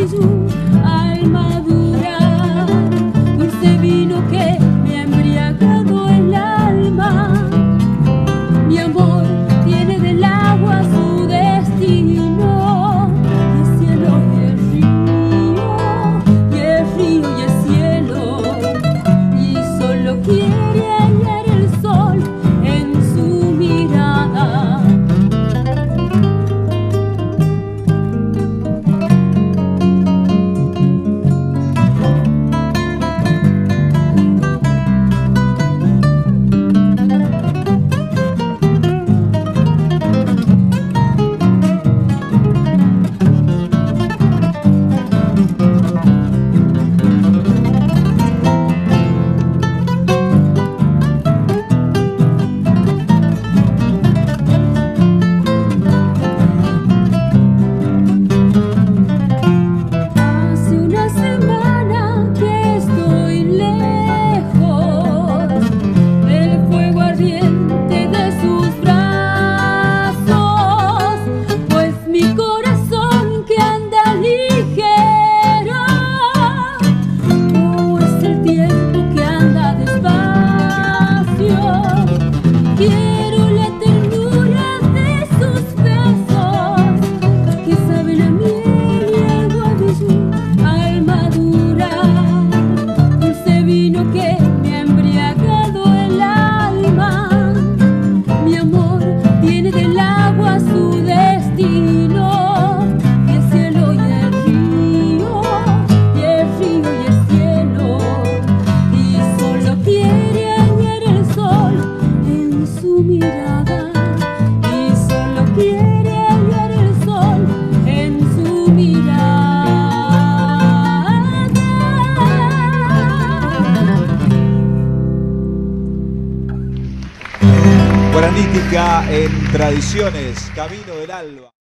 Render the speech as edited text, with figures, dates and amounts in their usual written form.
bijú al madurar, dulce vino que me ha embriagado el alma. Mi amor tiene del agua su destino, y el cielo y el río, y el río y el cielo, y solo quiere hallar el sol en su mirada. Quiero la ternura de sus besos, que saben a miel y agua bijú al madurar, dulce vino que me ha embriagado el alma. Mi amor tiene del agua su destino, y el cielo y el río, y el río y el cielo, y solo quiere hallar el sol en su mirada, y solo quiere hallar el sol en su mirada. Guaranítica en Tradiciones, Camino del Alba.